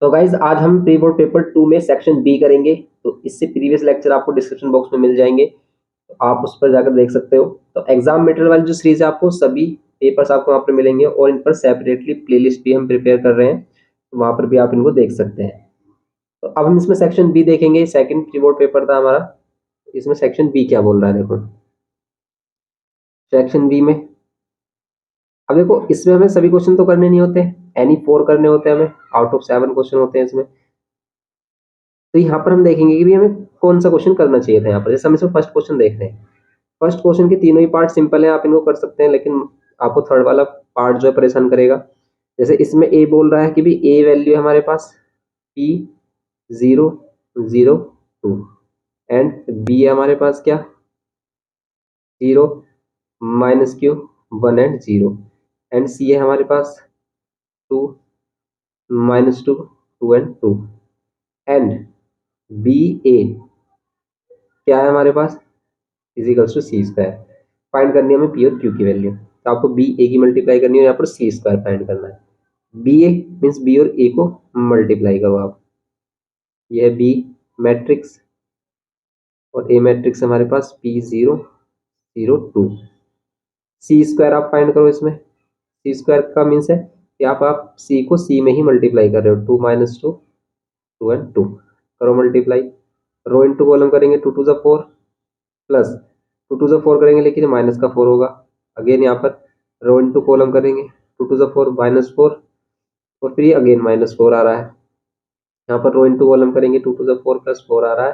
तो गाइज आज हम प्री बोर्ड पेपर 2 में सेक्शन बी करेंगे। तो इससे प्रीवियस लेक्चर आपको डिस्क्रिप्शन बॉक्स में मिल जाएंगे, तो आप उस पर जाकर देख सकते हो। तो एग्जाम मटेरियल वाली जो सीरीज है, आपको सभी पेपर्स आपको वहाँ पर मिलेंगे और इन पर सेपरेटली प्लेलिस्ट भी हम प्रिपेयर कर रहे हैं, तो वहाँ पर भी आप इनको देख सकते हैं। तो अब हम इसमें सेक्शन बी देखेंगे। सेकंड प्री बोर्ड पेपर था हमारा, इसमें सेक्शन बी क्या बोल रहा है देखो। सेक्शन बी में अब देखो, इसमें हमें सभी क्वेश्चन तो करने नहीं होते, एनी 4 करने होते हैं हमें, आउट ऑफ 7 क्वेश्चन होते हैं इसमें। तो यहाँ पर हम देखेंगे कि भी हमें कौन सा क्वेश्चन करना चाहिए था। यहाँ पर जैसे हम इसमें फर्स्ट क्वेश्चन देख रहे हैं, फर्स्ट क्वेश्चन के तीनों ही पार्ट सिंपल है, आप इनको कर सकते हैं, लेकिन आपको थर्ड वाला पार्ट जो है परेशान करेगा। जैसे इसमें ए बोल रहा है कि भी ए वैल्यू है हमारे पास पी 0 0 2, एंड बी है हमारे पास क्या 0 -q 1 एंड 0, एंड सी है हमारे पास 2 -2 2 एंड 2, एंड बी ए क्या है हमारे पास equals to C square. Find करनी है हमें पी और क्यू की वैल्यू, तो आपको बी ए की मल्टीप्लाई करनी है, यहाँ पर सी स्क्वायर फाइंड करना है। बी ए मीन्स बी और ए को मल्टीप्लाई करो आप, ये है बी मैट्रिक्स, और ए मैट्रिक्स हमारे पास पी 0 0 2। सी स्क्वायर आप फाइंड करो इसमें। सी स्क्वायर का मीन्स है कि आप सी को सी में ही मल्टीप्लाई कर रहे हो, 2 -2 2 एंड 2 करो मल्टीप्लाई। रो इंटू कॉलम करेंगे, 2 2 4 प्लस 2 2 4 करेंगे, लेकिन माइनस का 4 होगा। अगेन यहाँ पर रो इंटू कॉलम करेंगे, 2 2 4 -4, और फिर ये अगेन -4 आ रहा है। यहाँ पर रो इंटू कॉलम करेंगे, 2 2 4 प्लस 4 आ रहा है,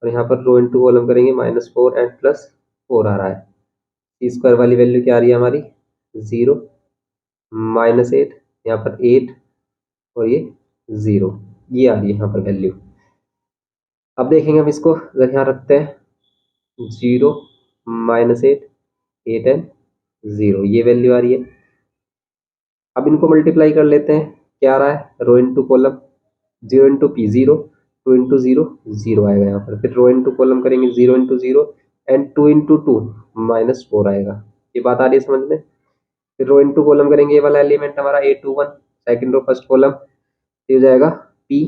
और यहाँ पर रो इंटू कॉलम करेंगे, -4 एंड +4 आ रहा है। सी स्क्वायर वाली वैल्यू क्या आ रही है हमारी 0 -8, यहाँ पर 8 और ये 0, ये आ रही है यहाँ पर वैल्यू। अब देखेंगे हम इसको, अगर यहाँ रखते हैं 0 -8 8 एंड 0, ये वैल्यू आ रही है। अब इनको मल्टीप्लाई कर लेते हैं, क्या आ रहा है row into column, 0 into P 0, 2 into 0 0 आएगा यहाँ पर। फिर रो इंटू कॉलम करेंगे, 0 इंटू 0 एंड 2 इंटू 2 -4 आएगा। ये बात आ रही है समझ में। फिर रो इंटू कॉलम करेंगे, ये वाला एलिमेंट हमारा A21, second row first column, ये हो जाएगा P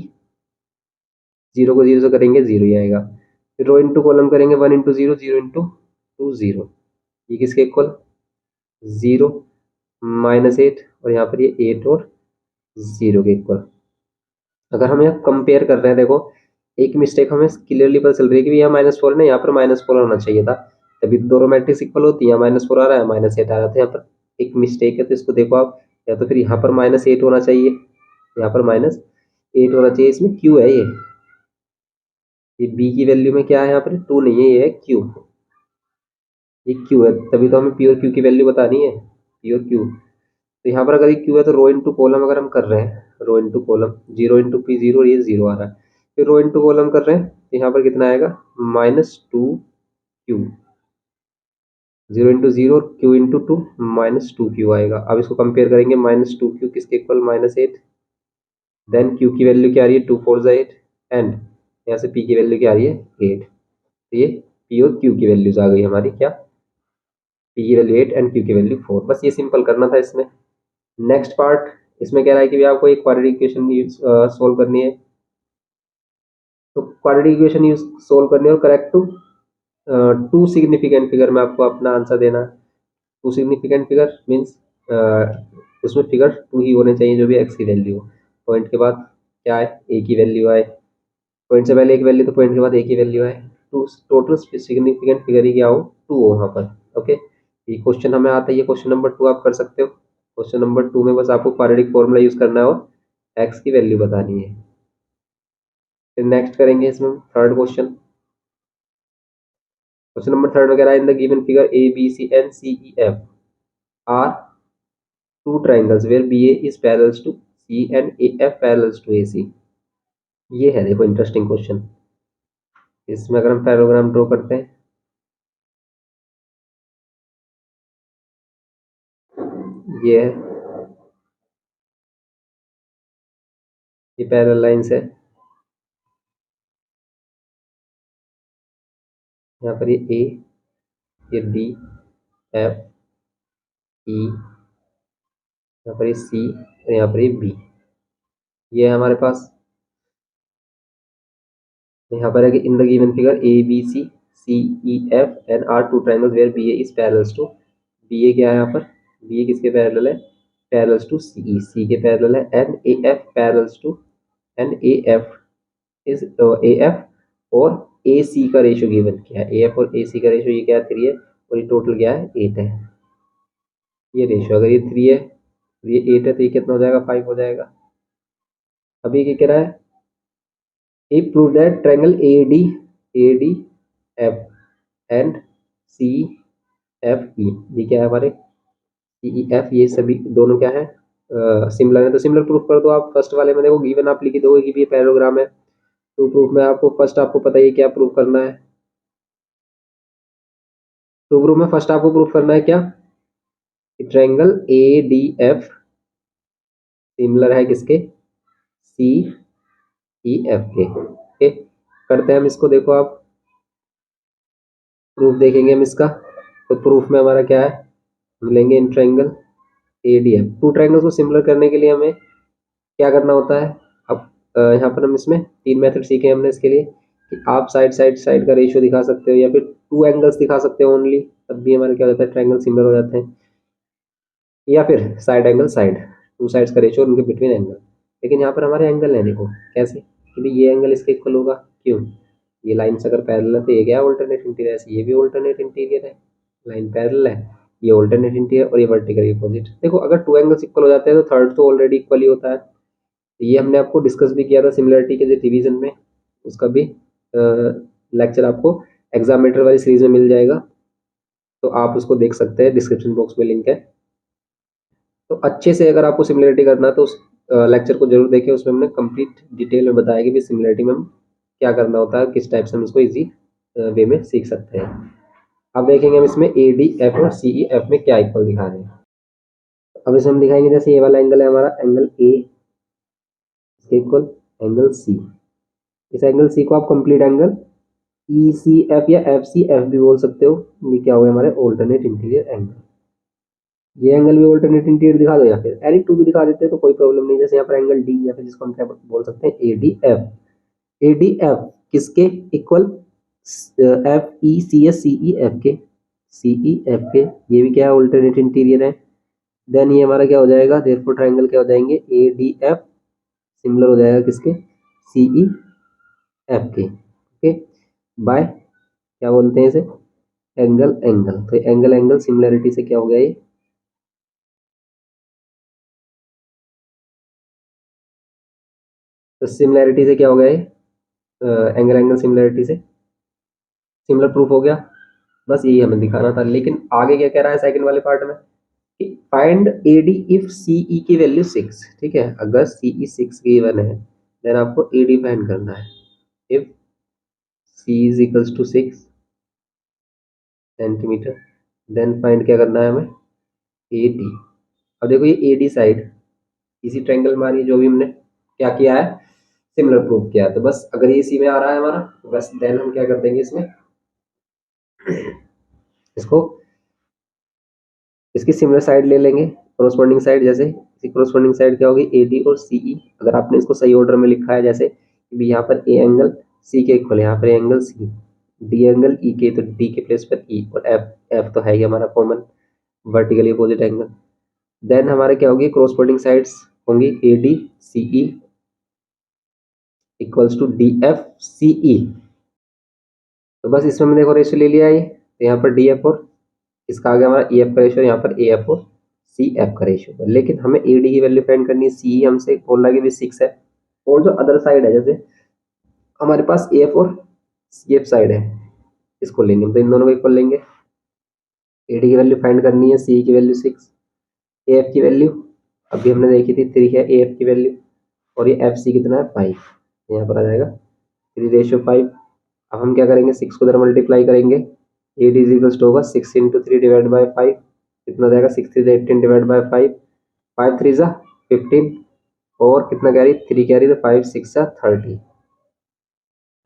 0 को 0 से करेंगे 0 ही आएगा। फिर रो इंटू कॉलम करेंगे, 1 इंटू 0 0 इंटू 2 0, ये किसके इक्वल 0 -8, और यहाँ पर ये 8 और 0 के इक्वल। अगर हम यहाँ कंपेयर कर रहे हैं, देखो एक मिस्टेक हमें क्लियरली पता चल रही है कि यहाँ -4 है ना, यहाँ पर -4 होना चाहिए था, तभी तो दोनों मैट्रिक्स इक्वल होती है। यहाँ -4 आ रहा है, -8 आ रहा था, यहाँ पर एक मिस्टेक है, तो इसको देखो आप, या तो फिर यहाँ पर -8 होना चाहिए, यहाँ पर -8 होना चाहिए। इसमें क्यू है ये बी की वैल्यू में क्या है, यहाँ पर 2 नहीं है, ये है क्यू, ये क्यू है, तभी तो हमें पी और क्यू की वैल्यू बतानी है, पी और क्यू। तो यहाँ पर अगर ये क्यू है, तो रो इंटू कॉलम अगर हम कर रहे हैं, रो इंटू कॉलम 0 इंटू पी 0, ये 0 आ रहा है। फिर रो इंटू कॉलम कर रहे हैं, तो यहाँ पर कितना आएगा -2 Q, 0 into 0 Q into 2 -2 Q आएगा। अब इसको कंपेयर करेंगे, -2 क्यू किसके इक्वल -8, देन क्यू की वैल्यू क्या आ रही है 2 4 8, एंड यहाँ से पी की वैल्यू क्या आ रही है 8। तो ये पी और क्यू की वैल्यूज आ गई हमारी, क्या पी की वैल्यू 8 एंड क्यू की वैल्यू 4। बस ये सिंपल करना था इसमें। नेक्स्ट पार्ट, इसमें कह रहा है कि भी आपको एक क्वाड्रेटिक इक्वेशन सोल्व करनी है। तो क्वाड्रेटिक इक्वेशन यूज सोल्व करनी है, और correct to two significant figure में आपको अपना आंसर देना है। टू सिग्निफिकेंट फिगर मीन्स उसमें फिगर 2 ही होने चाहिए, जो भी एक्स की वैल्यू हो। पॉइंट के बाद क्या है ए की वैल्यू आए, पॉइंट से पहले एक वैल्यू, तो पॉइंट के बाद ए की वैल्यू आए, टू टोटल सिग्निफिकेंट फिगर ही क्या हो 2 हो वहाँ पर। ओके, ये क्वेश्चन हमें आता है, ये क्वेश्चन नंबर 2 आप कर सकते हो। क्वेश्चन नंबर 2 में बस आपको क्वाड्रेटिक फॉर्मूला यूज करना है और एक्स की वैल्यू बतानी है। फिर नेक्स्ट करेंगे इसमें third question. Question number third में कह रहा है, in the given figure A B C and C E F are two triangles where B A is parallel to C and A F parallel to A C. ये है देखो interesting question. इसमें अगर हम पैराग्राम ड्रॉ करते हैं, ये है, ये पैरेलल लाइंस है, यहाँ पर ये ए, ये डी, एफ, ई, यहाँ पर ये सी, और यहाँ पर ये बी। ये है हमारे पास, यहाँ पर है कि in the given figure A B C C E F and are two triangles where B A is parallels to, B A क्या है यहाँ पर, बी ए किसके पैरेलल है, पैरेलल्स टू सी ई, सी के पैरेलल है, and A F parallels to, and A F is A F और A सी का रेशियो गिवन क्या है, ए एफ और ए सी का रेशियो ये क्या है 3 है, और ये टोटल क्या है 8 है। ये रेशियो अगर ये 3 है, ये 8 है, तो ये कितना हो जाएगा 5 हो जाएगा। अभी क्या कह रहा है, he proved that triangle ADF and CFE, ये क्या है हमारे CEF, ये सभी दोनों क्या है सिमिलर है। तो सिमिलर प्रूफ कर दो आप। फर्स्ट वाले में देखो गिवन आप लिख दोगे कि ये पैरेललोग्राम है, टू प्रूफ में आपको फर्स्ट आपको पता है क्या प्रूफ करना है, टू प्रूफ में फर्स्ट आपको प्रूफ करना है क्या, ट्रायंगल ADF सिमिलर है किसके, CEF के। ओके, करते हैं हम इसको, देखो आप प्रूफ देखेंगे हम इसका। तो प्रूफ में हमारा क्या है, हम लेंगे इन ट्रायंगल ADF, टू ट्रायंगल्स को सिमिलर करने के लिए हमें क्या करना होता है। अब यहाँ पर हम इसमें 3 मेथड सीखे हमने इसके लिए, कि आप साइड का रेशियो दिखा सकते हो, या फिर 2 एंगल्स दिखा सकते हो ओनली, तब भी हमारे क्या हो जाता है ट्रायंगल सिमिलर हो जाते हैं, या फिर साइड एंगल साइड, 2 साइड्स का रेशियो उनके बिटवीन एंगल। लेकिन यहाँ पर हमारे एंगल है, देखो कैसे कि भाई ये एंगल इसके इक्वल होगा, क्यों, ये लाइन्स अगर पैरेलल है तो ये क्या है ऑल्टरनेट इंटीरियर है, ये भी ऑल्टरनेट इंटीरियर है, लाइन पैरेलल है, ये ऑल्टरनेट इंटीरियर और ये वर्टिकल अपोजिट। देखो अगर 2 एंगल्स इक्वल हो जाते हैं तो थर्ड तो ऑलरेडी इक्वल ही होता है। ये हमने आपको डिस्कस भी किया था सिमिलरिटी के डिवीजन में, उसका भी लेक्चर आपको एग्जामेटर वाली सीरीज में मिल जाएगा, तो आप उसको देख सकते हैं, डिस्क्रिप्शन बॉक्स में लिंक है। तो अच्छे से अगर आपको सिमिलरिटी करना है तो उस लेक्चर को जरूर देखें, उसमें हमने कंप्लीट डिटेल में बताया कि भी सिमिलरिटी में हम क्या करना होता है, किस टाइप से हम इसको इजी वे में सीख सकते हैं। अब देखेंगे हम इसमें ए डी एफ और सी ई एफ में क्या इक्वल दिखा रहे हैं। अब इसमें हम दिखाएंगे, जैसे ये वाला एंगल है हमारा angle A equal angle C, इस एंगल सी को आप complete angle E C F या एफ सी एफ भी बोल सकते हो। ये क्या हुआ हमारे ऑल्टरनेट इंटीरियर एंगल, ये एंगल भी ऑल्टरनेट इंटीरियर दिखा दो, या फिर एनी टू भी दिखा देते हैं तो कोई प्रॉब्लम नहीं। जैसे यहाँ पर एंगल डी, या फिर जिसको हम क्या बोल सकते हैं A D F, A D F किसके equal, F E C S C E F के, सी ई एफ के, ये भी क्या है ऑल्टरनेट इंटीरियर है। देन ये हमारा क्या हो जाएगा, देयरफॉर ट्रायंगल क्या हो जाएंगे ए डी एफ सिमिलर हो जाएगा किसके, सी ई एफ के। ओके, बाय क्या बोलते हैं इसे, एंगल एंगल, तो एंगल एंगल सिमिलरिटी से क्या हो गया ये, तो सिमिलरिटी से क्या हो गया ये, एंगल एंगल सिमिलरिटी से सिमिलर प्रूफ हो गया। बस यही हमें दिखाना था। लेकिन आगे क्या कह रहा है सेकंड वाले पार्ट में, कि फाइंड ए डी इफ सी ई की वैल्यू 6, ठीक है, अगर सी ई 6 गिवन है देन आपको ए डी फाइंड करना है। If C is equals to 6 centimetre, then find क्या करना है हमें, ए डी। अब देखो ये ए डी साइड इसी ट्रायंगल में आ रही है, जो भी हमने क्या किया है सिमिलर प्रूफ किया है। तो बस अगर ये सी में आ रहा है हमारा, तो बस देन हम क्या कर देंगे इसमें, इसको इसकी सिमिलर साइड ले लेंगे, कोरोस्पोंडिंग साइड। जैसे इसकी कोरोस्पोंडिंग साइड क्या होगी, ए डी और सी ई। अगर आपने इसको सही ऑर्डर में लिखा है, जैसे भी यहाँ पर ए एंगल सी के इक्वल है, यहाँ पर angle C, D angle E के, तो डी के प्लेस पर ई, और एफ एफ तो है ही हमारा common vertically opposite angle. Then हमारे क्या होगी कोरोस्पोंडिंग साइड्स होंगी A D C E equals to D F C E. तो बस इसमें मैंने देखो रेशियो ले लिया है, तो यहाँ पर डी एफ और इसका आ गया हमारा ई एफ का रेशियो, यहाँ पर ए एफ और सी एफ का रेशियो। लेकिन हमें ए डी की वैल्यू फाइंड करनी है, सी हमसे बोलना कि भी 6 है, और जो अदर साइड है जैसे हमारे पास ए एफ और सी एफ साइड है, इसको लेंगे, तो इन दोनों को इक्वल लेंगे। ए डी की वैल्यू फाइंड करनी है, सी की वैल्यू 6, ए एफ की वैल्यू अभी हमने देखी थी 3 है ए एफ की वैल्यू, और ये एफ सी कितना है 5, यहाँ पर आ जाएगा 3/5। अब हम क्या करेंगे, 6 को इधर मल्टीप्लाई करेंगे, ए डी इक्वल्स टू होगा 6 इंटू 3 डिवाइड बाई 5, कितना जाएगा 6 3 18 डिवाइड बाई 5, 5 3 15, और कितना कैरी 3 कैरी, तो 5 6 30,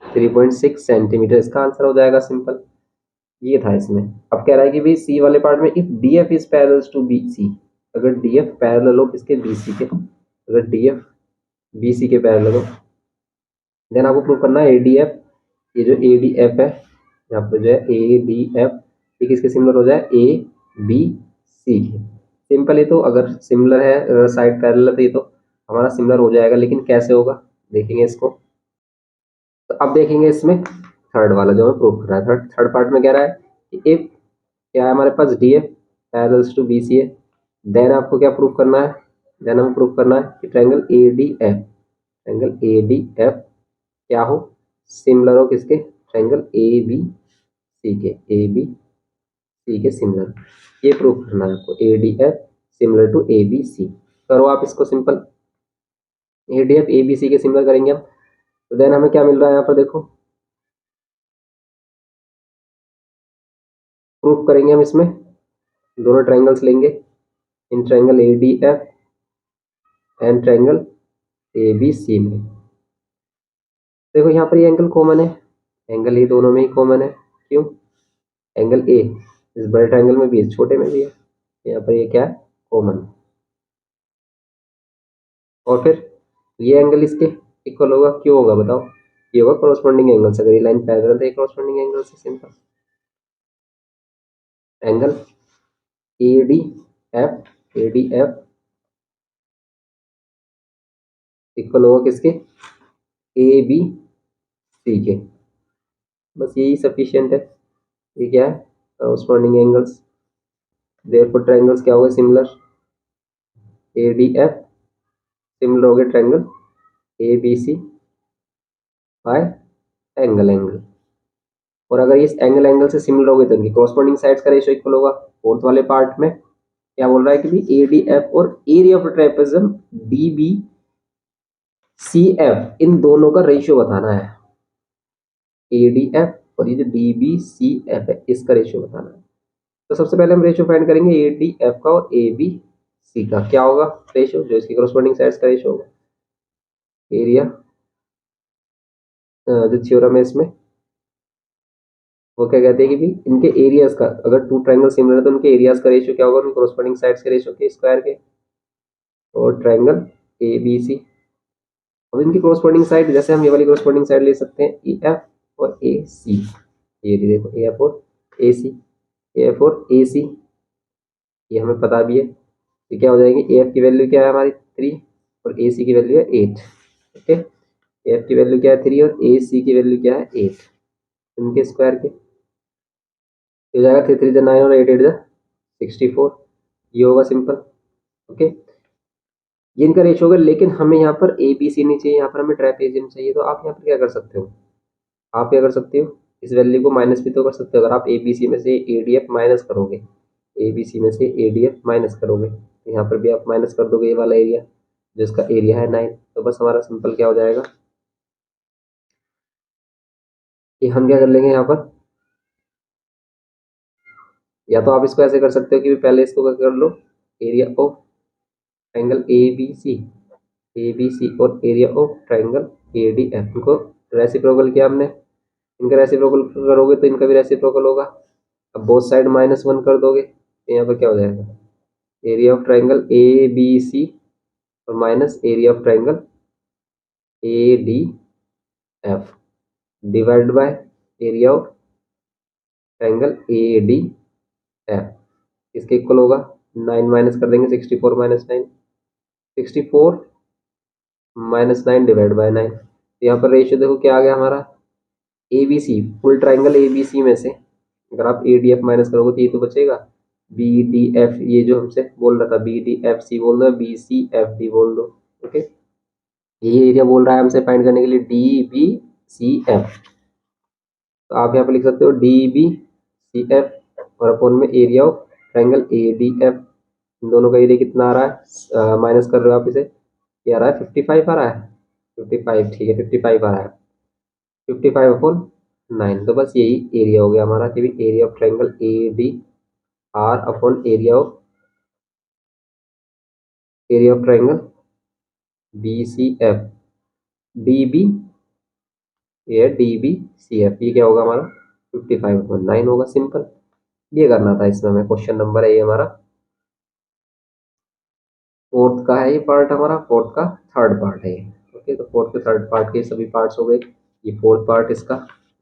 3.6 सेंटीमीटर इसका आंसर हो जाएगा सिंपल। ये था इसमें। अब कह रहा है कि भाई सी वाले पार्ट में if D F is parallel to B C, अगर डी एफ पैरेलल हो किसके बी सी के, अगर डी एफ बी सी के पैरेलल हो। देन आपको प्रूव करना है ए डी एफ, ये जो ए डी एफ है यहाँ पर जो है ए डी एफ, ये किसके सिमिलर हो जाए, ए बी सी के। सिंपल, ये तो अगर सिमिलर है साइड पैरेलल है तो ये तो हमारा सिमिलर हो जाएगा, लेकिन कैसे होगा देखेंगे इसको। तो अब देखेंगे इसमें थर्ड वाला जो हमें प्रूव कर रहा है। थर्ड पार्ट में कह रहा है कि इफ क्या है हमारे पास D F parallels to B C है, देन आपको क्या प्रूव करना है, देन हमें प्रूव करना है कि triangle A D F, triangle A D F क्या हो, सिमिलर हो किसके, ट्रायंगल ए बी सी के, ए बी सी के सिमिलर। ये प्रूव करना है आपको, A D F similar to A B C. करो आप इसको simple, A D F A B C के सिमिलर करेंगे हम, तो देन हमें क्या मिल रहा है यहाँ पर देखो, प्रूफ करेंगे हम इसमें, दोनों ट्रायंगल्स लेंगे, इन triangle A D F and triangle A B C में। देखो यहाँ पर ये एंगल कॉमन है, एंगल ये दोनों में ही कॉमन है, क्यों, एंगल ए इस बड़े ट्रायंगल में भी है, इस छोटे में भी है, यहाँ पर ये क्या है, कॉमन। और फिर ये एंगल इसके इक्वल होगा, क्यों होगा बताओ, ये होगा कॉरस्पॉन्डिंग एंगल से, अगर ये लाइन पैरेलल है कॉरस्पॉन्डिंग एंगल से, simple. Angle A D F equal होगा किसके, ए बी सी के, बस यही सफिशिएंट है। ये क्या है, कॉरस्पॉन्डिंग एंगल्स, देयरफॉर ट्रायंगल्स क्या होगा, similar, A D F similar हो गए triangle A B C by angle. और अगर ये एंगल से सिमिलर हो गए तो इनकी कॉरस्पॉन्डिंग साइड्स का रेशियो इक्वल होगा। फोर्थ वाले पार्ट में क्या बोल रहा है कि भी ए डी एफ और area of trapezium D B C F, इन दोनों का रेशियो बताना है, ए डी एफ और ये जो डी बी सी एफ है इसका रेशियो बताना है। तो सबसे पहले हम रेशियो फाइंड करेंगे ए डी एफ का और ए बी सी का, क्या होगा रेशियो, जो इसकी कॉरस्पॉन्डिंग साइड्स का रेशियो होगा, एरिया जो थ्योरम है इसमें वो क्या कहते हैं कि भी इनके एरियाज का, अगर टू ट्रायंगल सिमिलर है तो उनके एरियाज का रेशियो क्या होगा, उनके कॉरस्पॉन्डिंग साइड्स के रेशियो के स्क्वायर के। और ट्रायंगल ए बी सी, अब इनकी कॉरस्पॉन्डिंग साइड जैसे हम ये वाली कॉरस्पॉन्डिंग साइड ले सकते हैं ए एफ और ए सी, ये देखो ए एफ और ए सी, ए एफ और ए सी ये हमें पता भी है, तो क्या हो जाएंगे, ए एफ की वैल्यू क्या है हमारी 3 और ए सी की वैल्यू है 8, ओके, ए एफ की वैल्यू क्या है 3 और ए सी की वैल्यू क्या है 8, इनके स्क्वायर के हो जाएगा 3 3 9 और 8 8 64, ये होगा सिंपल, ओके, ये इनका रेशियो होगा। लेकिन हमें यहाँ पर ए बी सी नहीं चाहिए, यहाँ पर हमें ट्रेपेजियम चाहिए, तो आप यहाँ पर क्या कर सकते हो, आप क्या कर सकते हो, इस वैल्यू को माइनस भी तो कर सकते हो, अगर आप ए बी सी में से ए डी एफ माइनस करोगे, ए बी सी में से ए डी एफ माइनस करोगे तो यहाँ पर भी आप माइनस कर दोगे ये वाला एरिया, जिसका एरिया है 9, तो बस हमारा सिंपल क्या हो जाएगा कि हम क्या कर लेंगे यहाँ पर, या तो आप इसको ऐसे कर सकते हो कि पहले इसको क्या कर लो, area of triangle A B C और area of triangle A D F, इनको रेसिप्रोकल किया हमने, इनका रेसिप्रोकल करोगे तो इनका भी रेसिप्रोकल होगा। अब बोथ साइड -1 कर दोगे तो यहाँ पर क्या हो जाएगा, area of triangle A B C और minus area of triangle A D F divide by area of triangle A D F, इसके इक्वल होगा 9 माइनस कर देंगे 64 माइनस 9, 64 माइनस 9 डिवाइड बाय 9, तो यहाँ पर रेशियो देखो क्या आ गया हमारा, A B C, full triangle A B C में से अगर आप ए डी एफ माइनस करोगे तो ये तो बचेगा बी डी एफ, ये जो हमसे बोल रहा था बी डी एफ सी बोल दो, बी सी एफ डी बोल दो, ओके, ये एरिया बोल रहा है हमसे फाइंड करने के लिए डी बी सी एफ, तो आप यहाँ पर लिख सकते हो डी बी सी एफ और अपॉन में area of triangle A D F, इन दोनों का एरिया कितना आ रहा है, माइनस कर रहे हो आप इसे, ये आ रहा है 55 आ रहा है, 55 ठीक है 55 आ रहा है, 55 अपॉन 9, तो बस यही एरिया हो गया हमारा कि भी area of triangle A D R upon area of triangle B C F D B, ये डी बी सी एफ, ये क्या होगा हमारा 55 अपॉन 9 होगा, सिंपल, ये करना था इसमें हमें, क्वेश्चन नंबर है ये हमारा फोर्थ का है, ये पार्ट हमारा फोर्थ का थर्ड पार्ट है ये। ओके, तो फोर्थ के थर्ड पार्ट के सभी पार्ट्स हो गए। ये फोर्थ पार्ट इसका,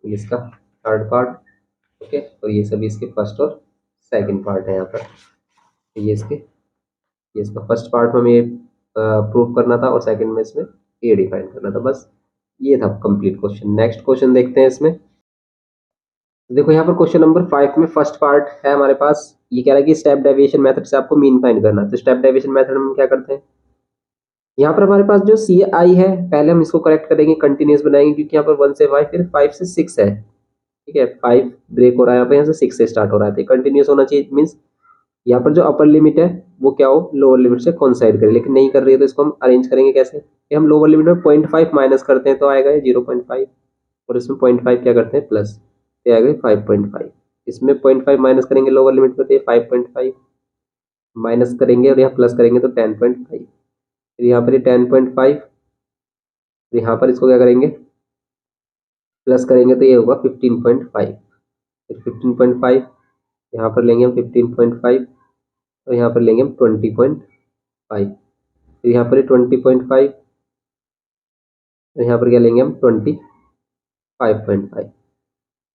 ये इसका थर्ड पार्ट, ओके, और ये सभी इसके फर्स्ट और सेकंड पार्ट है यहाँ पर। ये इसके, ये इसका फर्स्ट पार्ट में हमें ये प्रूव करना था और सेकंड में इसमें ये डिफाइन करना था। बस ये था कंप्लीट क्वेश्चन। नेक्स्ट क्वेश्चन देखते हैं इसमें। देखो यहाँ पर क्वेश्चन नंबर 5 में फर्स्ट पार्ट है हमारे पास। ये कह रहा है कि स्टेप डेविएशन मेथड से आपको मीन फाइंड करना है। तो स्टेप डेविएशन मेथड में हम क्या करते हैं, यहाँ पर हमारे पास जो सी आई है, पहले हम इसको करेक्ट करेंगे, कंटिन्यूस बनाएंगे, क्योंकि यहाँ पर 1 से 5 फिर 5 से 6 है। ठीक है, 5 ब्रेक हो रहा है यहाँ पे, यहाँ से 6 से स्टार्ट हो रहा है, कंटिन्यूस होना चाहिए। मीन्स यहाँ पर जो अपर लिमिट है वो क्या हो, लोअर लिमिट से कोइंसाइड करे, लेकिन नहीं कर रही है, तो इसको हम अरेंज करेंगे कैसे कि हम लोअर लिमिट में 0.5 माइनस करते हैं तो आएगा ये 0.5, और इसमें 0.5 क्या करते हैं प्लस, तो आएगा 5.5। इसमें 0.5 माइनस करेंगे लोअर लिमिट में तो ये 5.5 माइनस करेंगे, और यहाँ प्लस करेंगे तो 10.5, फिर यहाँ पर ये 10.5, फिर यहाँ पर इसको क्या करेंगे प्लस करेंगे तो ये होगा 15.5, फिर 15.5, यहाँ पर लेंगे हम 15.5, और यहाँ पर लेंगे हम 20.5, फिर यहाँ पर 20.5, और यहाँ पर क्या लेंगे हम 25.5।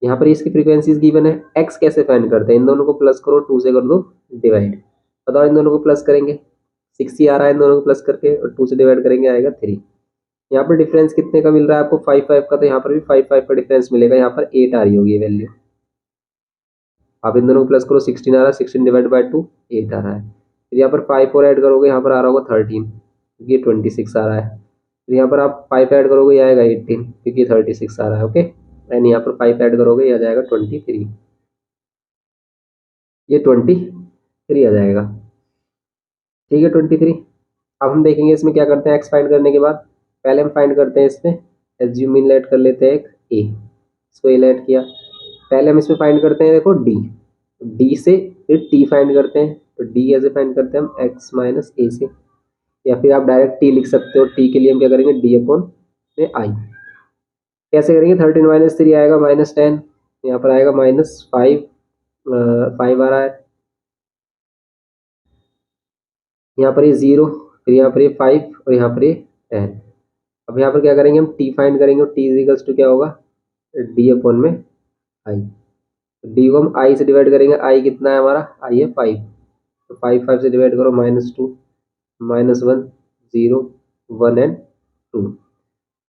यहाँ पर इसकी फ्रीक्वेंसीज गिवन है। एक्स कैसे फाइंड करते हैं, इन दोनों को प्लस करो, 2 से कर दो डिवाइड, बताओ इन दोनों को प्लस करेंगे 6 ही आ रहा है, इन दोनों को प्लस करके और 2 से डिवाइड करेंगे आएगा 3। यहाँ पर डिफरेंस कितने का मिल रहा है आपको, 5 का, तो यहाँ पर भी 5 का डिफरेंस मिलेगा। यहाँ पर 8 आ रही होगी वैल्यू, आप इन दोनों को प्लस करो, 16 आ रहा है, 16 डिवाइड बाई 2 8 आ रहा है। फिर यहाँ पर 5 और ऐड करोगे, यहाँ पर आ रहा होगा 13, क्योंकि ये 26 आ रहा है। फिर यहाँ पर आप 5 ऐड करोगे, ये आएगा 18, क्योंकि 36 आ रहा है, ओके। एंड यहाँ पर 5 ऐड करोगे, ये आ जाएगा 23, ये 23 आ जाएगा, ठीक है 23। अब हम देखेंगे इसमें क्या करते हैं एक्स फाइंड करने के बाद। पहले हम फाइंड करते हैं इसमें एज्यूम इन लेट कर लेते हैं एक ए, इसको ए लेट किया। पहले हम इसमें फाइंड करते हैं, देखो डी, डी से फिर टी फाइंड करते हैं, तो डी कैसे फाइंड करते हैं हम एक्स माइनस ए से, या फिर आप डायरेक्ट टी लिख सकते हो। टी के लिए हम क्या करेंगे डी अपॉन में आई, कैसे करेंगे 13 माइनस 3 आएगा -10, यहाँ पर आएगा -5, 5 आ रहा है, यहाँ पर ये 0, फिर यहाँ पर ये 5, और यहाँ पर ये 10। अब यहाँ पर क्या करेंगे हम टी फाइंड करेंगे, टी इजिकल्स टू क्या होगा डी अपॉन में आई, डी को हम आई से डिवाइड करेंगे, आई कितना है हमारा, आई है 5, तो 5 से डिवाइड करो -2 -1 0 1 एंड 2,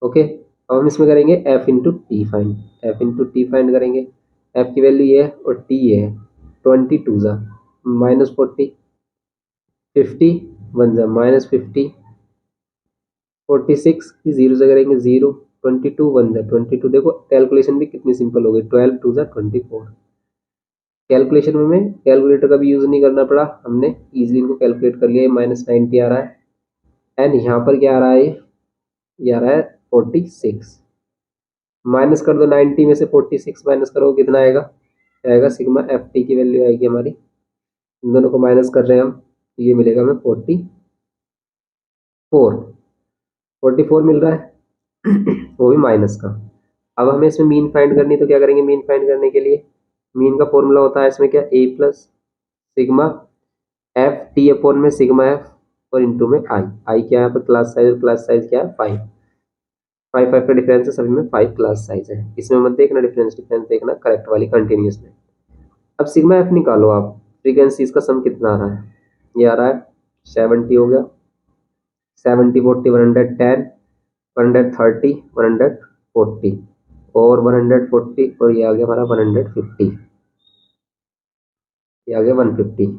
ओके। अब हम इसमें करेंगे F into T find, F into T find करेंगे, एफ की वैल्यू ये है और टी ये है, 22 ज़ा -40, 50 1 ज़ा -50, 46 की 0 से करेंगे 0, 22 1 ज़ा 22। देखो कैलकुलेशन भी कितनी सिंपल हो गई, 12 2 ज़ा 24। कैलकुलेशन में हमें कैलकुलेटर का भी यूज़ नहीं करना पड़ा, हमने इजीली इनको कैलकुलेट कर लिया। -90 आ रहा है, एंड यहाँ पर क्या आ रहा है, ये आ रहा है 46। माइनस कर दो 90 में से 46 माइनस करो, कितना आएगा, आएगा सिग्मा एफ टी की वैल्यू आएगी हमारी, इन दोनों को माइनस कर रहे हैं हम, तो ये मिलेगा हमें 44 मिल रहा है वो भी माइनस का। अब हमें इसमें मीन फाइंड करनी, तो क्या करेंगे मीन फाइंड करने के लिए, मीन का फॉर्मूला होता है इसमें क्या, A plus sigma F T upon में सिग्मा एफ और इंटू में आई, आई क्या है यहाँ पर क्लास साइज, और क्लास साइज क्या है 5, 5 का डिफरेंस है, सभी में 5 क्लास साइज है। इसमें मत देखना डिफरेंस देखना करेक्ट वाली कंटिन्यूस में। अब सिग्मा एफ निकालो आप, फ्रीक्वेंसी इसका सम कितना आ रहा है, ये आ रहा है 70 हो गया, 70 40 110 130 140 और 140, और ये आ गया हमारा 150, ये आ गया 150।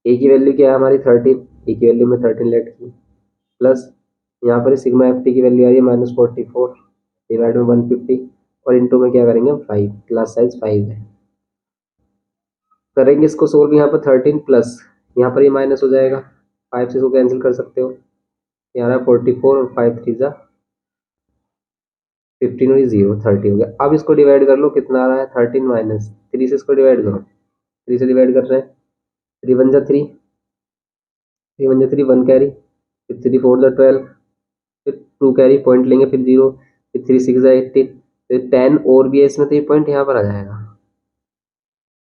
ए की वैल्यू क्या है हमारी 13, ए की वैल्यू में 13 लेट की, प्लस यहाँ पर सिग्मा एफ टी की वैल्यू आ रही है -44 डिवाइड में 150, और इंटू में क्या करेंगे 5, क्लास साइज 5 है। करेंगे इसको सोल्व, यहाँ पर 13 प्लस यहाँ पर ये माइनस हो जाएगा, 5 से इसको कैंसिल कर सकते हो, यहाँ रहा 44 और 5 3 ज़ा 15 और 0 30 हो गया। अब इसको डिवाइड कर लो, कितना आ रहा है 13 माइनस 3 से इसको डिवाइड करो, 3 से डिवाइड कर रहे हैं, 3 1 ज़ा 3, 3 1 ज़ा 3 1 कैरी, फिर 3 4 ज़ा 12, फिर 2 कैरी पॉइंट लेंगे, फिर 0, फिर 3 6 ज़ा 18, फिर 10 और भी है इसमें, तो ये पॉइंट यहाँ पर आ जाएगा,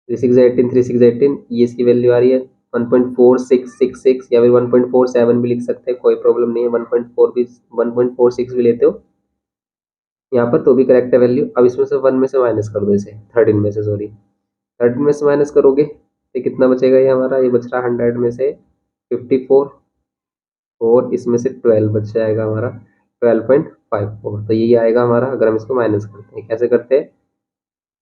3 6 ज़ा 18 3 6 ज़ा 18, ये इसकी वैल्यू आ रही है 1.4666 या फिर 1.47 भी लिख सकते हैं, कोई प्रॉब्लम नहीं है। 1.4 भी 1.46 भी लेते हो यहाँ पर तो भी करेक्ट है वैल्यू। अब इसमें से 1 में से माइनस कर दो, इसे 13 में से, सॉरी 13 में से माइनस करोगे तो कितना बचेगा, ये हमारा ये बच रहा 100 में से 54 और इसमें से 12 बच जाएगा हमारा 12.54। तो यही आएगा हमारा अगर हम इसको माइनस करते हैं। कैसे करते हैं,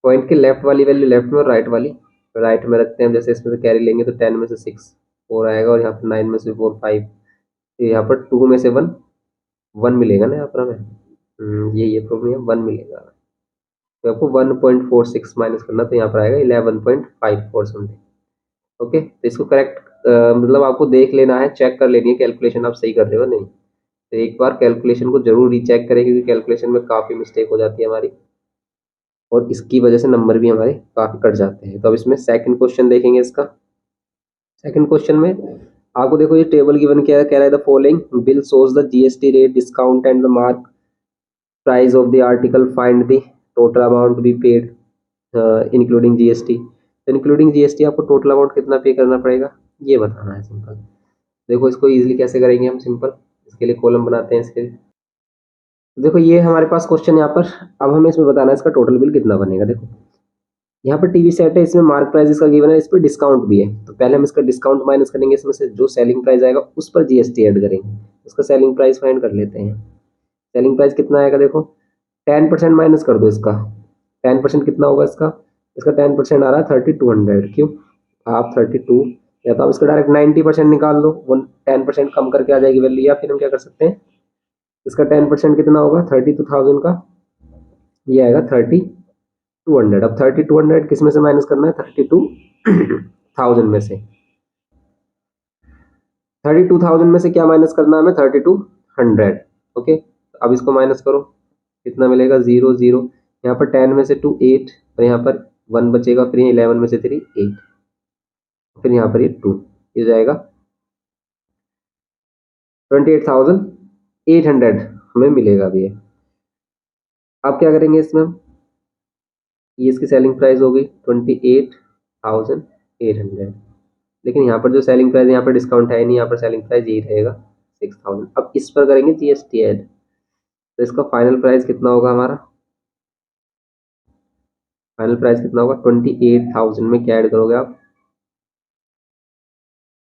पॉइंट की लेफ्ट वाली वैल्यू लेफ्ट में और राइट वाली राइट में रखते हैं। जैसे इसमें से कैरी लेंगे तो 10 में से 6 4 आएगा और यहाँ पर 9 में से 4 5, तो यहाँ पर 2 में से 1 1 मिलेगा ना यहाँ पर हमें। ये प्रॉब्लम है, 1 मिलेगा। तो आपको 1.46 माइनस करना, तो यहाँ पर आएगा 11.54 समथिंग। ओके, तो इसको करेक्ट मतलब आपको देख लेना है, चेक कर लेनी है कैलकुलेशन आप सही कर रहे हो नहीं। तो एक बार कैलकुलेशन को जरूर रीचेक करें, क्योंकि कैलकुलेशन में काफ़ी मिस्टेक हो जाती है हमारी और इसकी वजह से नंबर भी हमारे काफ़ी कट जाते हैं। तो अब इसमें सेकंड क्वेश्चन देखेंगे। इसका सेकंड क्वेश्चन में आपको देखो ये टेबल गिवन क्या है, कह रहा है the following bill shows the GST rate discount and the mark price of the article, find the total amount be paid including GST. तो इंक्लूडिंग जीएसटी आपको टोटल अमाउंट कितना पे करना पड़ेगा ये बताना है। सिंपल देखो इसको इजीली कैसे करेंगे हम, सिंपल इसके लिए कॉलम बनाते हैं इसके लिए। देखो ये हमारे पास क्वेश्चन यहाँ पर, अब हमें इसमें बताना है इसका टोटल बिल कितना बनेगा। देखो यहाँ पर टीवी सेट है, इसमें मार्क प्राइस इसका गिवन है, इस पर डिस्काउंट भी है। तो पहले हम इसका डिस्काउंट माइनस करेंगे, इसमें से जो सेलिंग प्राइस आएगा उस पर जीएसटी ऐड करेंगे। इसका सेलिंग प्राइस फाइंड कर लेते हैं। सेलिंग प्राइस कितना आएगा, देखो 10% माइनस कर दो इसका। 10% कितना होगा इसका, इसका 10% आ रहा है 3200। क्यों, आप 32 या तो आप इसका डायरेक्ट 90% निकाल दो, 10% कम करके आ जाएगी वैल्यू। या फिर हम क्या कर सकते हैं, इसका 10% कितना होगा 32,000 का, ये आएगा 3200। अब 3200 किस में से माइनस करना है, 32,000 में से। 32,000 में से क्या माइनस करना है हमें, 3200। ओके, अब इसको माइनस करो, कितना मिलेगा, 0 0। यहाँ पर 10 में से 2 8 और यहाँ पर 1 बचेगा, फिर 11 में से 3 8, फिर यहाँ पर ये 2, ये जाएगा 28,800 हमें मिलेगा अभी ये। अब क्या करेंगे इसमें, ये इसकी सेलिंग प्राइस होगी 28,800, लेकिन यहाँ पर जो सेलिंग प्राइस, यहाँ पर डिस्काउंट है नहीं, यहाँ पर सेलिंग प्राइस यही रहेगा 6,000। अब इस पर करेंगे जीएसटी ऐड, तो इसका फाइनल प्राइस कितना होगा हमारा, फाइनल प्राइस कितना होगा 28,000 में क्या ऐड करोगे आप,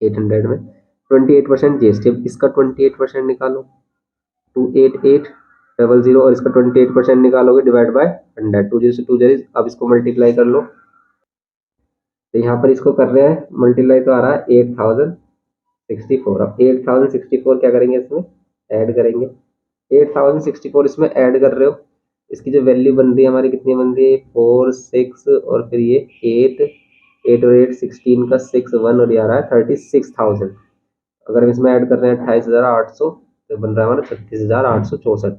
800 में 28% जीएसटी। अब इसका 28% निकालो, 288,000 और इसका 28% निकालोगे डिवाइड बाय 100, 2 0 से 2 0। अब इसको मल्टीप्लाई कर लो, तो यहाँ पर इसको कर रहे हैं मल्टीप्लाई, तो आ रहा है 8,064। अब 8,064 क्या करेंगे, इसमें ऐड करेंगे। 8,064 इसमें ऐड कर रहे हो, इसकी जो वैल्यू बन रही है हमारी, कितनी बन रही है 4 6 और फिर ये 8 8 और 8 16 का 6 1 और ये आ रहा है 36,000। अगर हम इसमें ऐड कर रहे हैं 28,800 तो बन रहा है हमारा 36,864।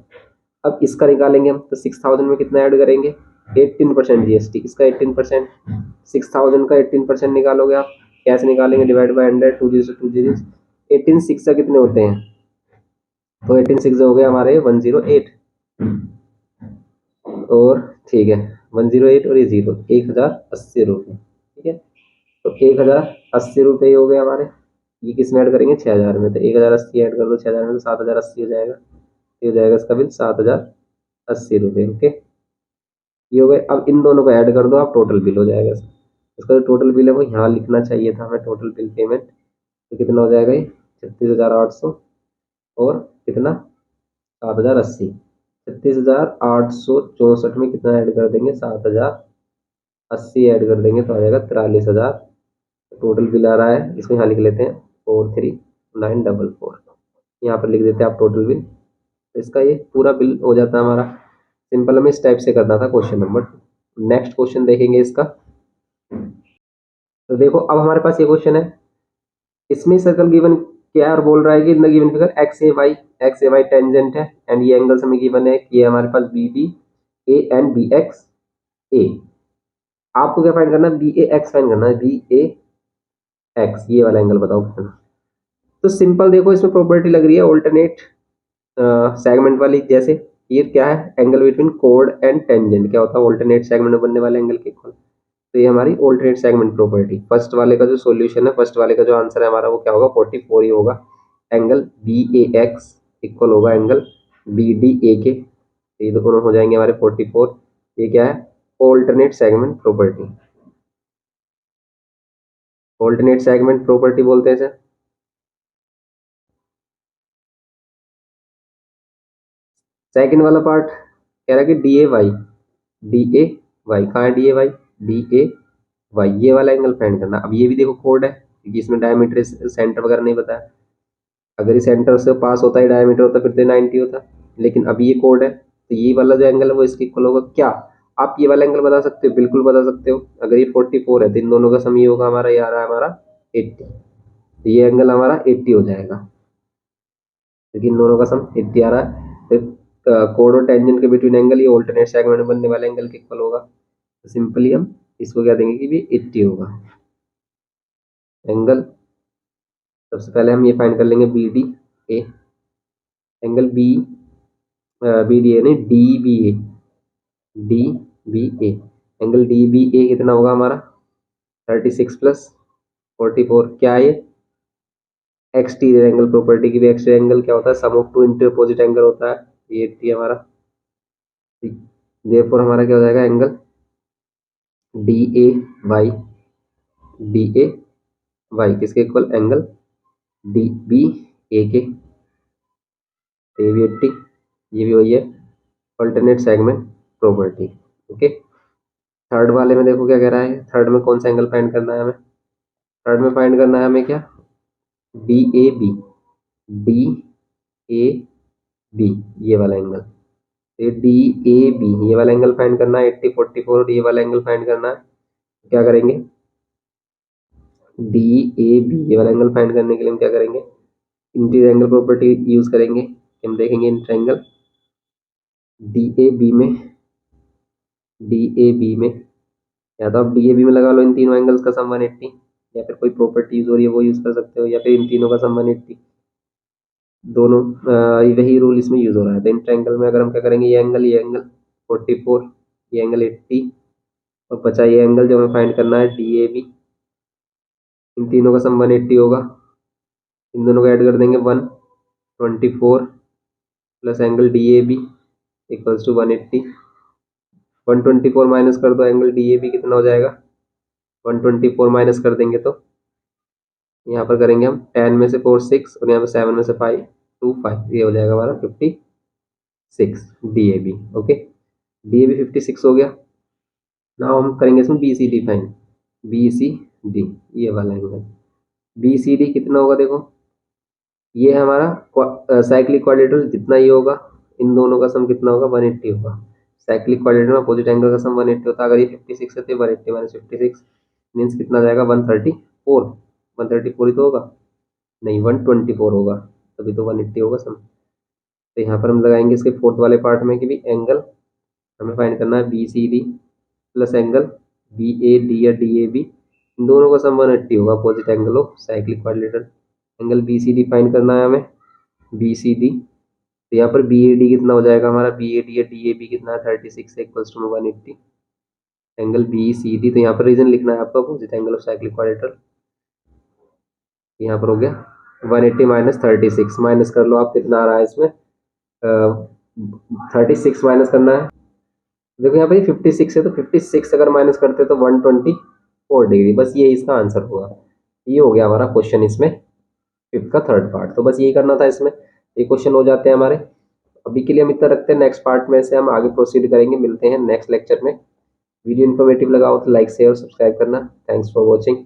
अब इसका निकालेंगे हम, तो 6,000 में कितना ऐड करेंगे, 18% जीएसटी, इसका 18%, 6,000 का 18% निकालोगे आप, कैसे निकालेंगे, डिवाइड बाय 100, 2 0 से 2 0, 18 6 का कितने होते हैं, तो 18 6 हो गए हमारे 108 और ठीक है 108 और ये 0, 1,080 रुपये। ठीक है, तो 1,080 रुपये हो गए हमारे। ये किस में ऐड करेंगे, 6,000 में, तो 1,080 ऐड कर दो 6,000 में, तो 7,080 हो जाएगा। ये हो जाएगा इसका बिल 7,080 रुपये। ओके, ये हो गए। अब इन दोनों को ऐड कर दो आप, टोटल बिल हो जाएगा इसका जो टोटल बिल है वो यहाँ लिखना चाहिए था हमें, टोटल बिल पेमेंट। तो कितना हो जाएगा ये 36,800 और कितना 7,080, 36,864 में कितना ऐड कर देंगे, 7,080 ऐड कर देंगे तो आ जाएगा 43,000। टोटल बिल आ रहा है, इसको यहाँ लिख लेते हैं 43,944, यहाँ पर लिख देते हैं आप टोटल बिल। तो इसका ये पूरा बिल हो जाता है हमारा। सिंपल हमें इस टाइप से करना था क्वेश्चन नंबर 2। नेक्स्ट क्वेश्चन देखेंगे इसका। तो देखो अब हमारे पास ये क्वेश्चन है, इसमें सर्कल गिवन क्या और बोल रहा है कि in the given figure X A Y tangent है एंड ये एंगल्स हमें गिवन है कि ये हमारे पास B B A and B X A. आपको क्या फाइंड करना है, बी ए एक्स फाइंड करना है, बी ए एक्स, ये वाला एंगल बताओ। तो सिंपल देखो इसमें प्रॉपर्टी लग रही है ऑल्टरनेट सेगमेंट वाली। जैसे ये क्या है, angle between code and tangent क्या होता है, ऑल्टरनेट सेगमेंट में बनने वाले एंगल के इक्वल। तो ये हमारी ऑल्टरनेट सेगमेंट प्रॉपर्टी, फर्स्ट वाले का जो सॉल्यूशन है, फर्स्ट वाले का जो आंसर है हमारा वो क्या होगा, 44 ही होगा। एंगल बी ए एक्स इक्वल होगा एंगल बी डी ए के, ये दोनों हो जाएंगे हमारे 44। ये क्या है, alternate segment property, alternate segment property बोलते हैं सर। सेकंड वाला पार्ट कह रहा है कि D A Y, D A Y कहाँ है, D A Y, D A Y ये वाला एंगल फाइंड करना। अब ये भी देखो कोड है, क्योंकि इसमें डायमीटर सेंटर वगैरह नहीं बताया, अगर ये सेंटर से पास होता है डायमीटर होता फिर तो 90 होता, लेकिन अभी ये कोड है, तो ये वाला जो एंगल है वो इसके इक्वल होगा। क्या आप ये वाला एंगल बता सकते हो, बिल्कुल बता सकते हो। अगर ये 44 है तो इन दोनों का सम ये होगा हमारा, ये आ रहा है हमारा 80, तो ये एंगल हमारा 80 हो जाएगा, क्योंकि इन दोनों का सम 80 आ रहा है। तो कोड और टेंजेंट के बिटवीन एंगल, ये ऑल्टरनेट सेगमेंट में बनने वाले एंगल के इक्वल होगा, तो सिंपली हम इसको क्या देंगे कि भी 80 होगा एंगल। सबसे पहले हम ये फाइंड कर लेंगे B D A, angle B B D A नहीं D B A, D B A, angle D B A कितना होगा हमारा 36 प्लस 44, क्या है ये एक्सटीरियर एंगल प्रॉपर्टी की भी, एक्सटीरियर एंगल क्या होता है, सम ऑफ टू इंटरपोजिट एंगल होता है, ये 80 हमारा। देयरफॉर हमारा क्या हो जाएगा angle D A Y, D A Y किसके इक्वल, एंगल डी बी ए के, ये भी 80, ये भी वही है alternate segment property. Okay, third वाले में देखो क्या कह रहा है, थर्ड में कौन सा एंगल फाइंड करना है हमें, थर्ड में फाइंड करना है हमें क्या, D A B, D A B ये वाला एंगल, ये डी ए बी ये वाला एंगल फाइंड करना है 80 44, और ये वाला एंगल फाइंड करना है, क्या करेंगे डी ए बी ये वाला एंगल फाइंड करने के लिए हम क्या करेंगे, इंटीरियर एंगल प्रॉपर्टी यूज करेंगे। हम देखेंगे inter angle D A B में, डी ए बी में, या तो आप डी ए बी में लगा लो इन तीनों एंगल्स का सम 180, या फिर कोई प्रॉपर्टी यूज हो रही है वो यूज कर सकते हो, या फिर इन तीनों का सम 180, दोनों वही रूल इसमें यूज हो रहा है। तो इंटर एंगल में अगर हम क्या करेंगे, ये एंगल 44, ये एंगल 80, और बचा ये एंगल जो हमें फाइंड करना है डी ए बी, इन तीनों का सम 180 होगा, इन दोनों को ऐड कर देंगे 124 plus angle D A B equals to 180, 124 minus कर दो, एंगल डी ए बी कितना हो जाएगा, 124 माइनस कर देंगे तो यहाँ पर करेंगे हम 10 में से 4 6, और यहाँ पर 7 में से 5 2 5, ये हो जाएगा हमारा 56 D A B. Okay, D A B 56 हो गया। ना हम करेंगे इसमें B C D fine, B C D ये वाला एंगल बी सी डी कितना होगा, देखो ये हमारा साइक्लिक क्वाड्रेटर जितना ही होगा, इन दोनों का सम कितना होगा 180 होगा। साइक्लिक क्वाड्रेटर में अपोजिट एंगल का सम 180 होता है, अगर ये 56 है तो 180 माइनस 56 मीन्स कितना जाएगा 134, 134 ही तो होगा, नहीं 124 होगा, तभी तो 180 होगा सम। तो यहाँ पर हम लगाएंगे इसके फोर्थ वाले पार्ट में कि भी एंगल हमें फाइंड करना है B C D plus angle B A D या डी ए बी, इन दोनों का सम 180 होगा opposite angle of cyclic quadrilateral. Angle B C D find करना है हमें, बी सी डी, तो यहाँ पर बी ए डी कितना हो जाएगा हमारा, बी ए डी या डी ए बी कितना है 36 equals to 180, angle B C D, तो यहाँ पर रीजन लिखना है आपको opposite angle of cyclic quadrilateral, यहाँ पर हो गया 180 माइनस 36, माइनस कर लो आप कितना आ रहा है इसमें 36 माइनस करना है, देखो यहाँ पे 56 है तो 56 अगर माइनस करते तो 124 डिग्री, बस ये इसका आंसर होगा। ये हो गया हमारा क्वेश्चन इसमें फिफ्थ का थर्ड पार्ट, तो बस यही करना था इसमें, ये क्वेश्चन हो जाते हैं हमारे। अभी के लिए हम इतना रखते हैं, नेक्स्ट पार्ट में से हम आगे प्रोसीड करेंगे, मिलते हैं नेक्स्ट लेक्चर में। वीडियो इन्फॉर्मेटिव लगा हो तो लाइक शेयर और सब्सक्राइब करना। Thanks for watching.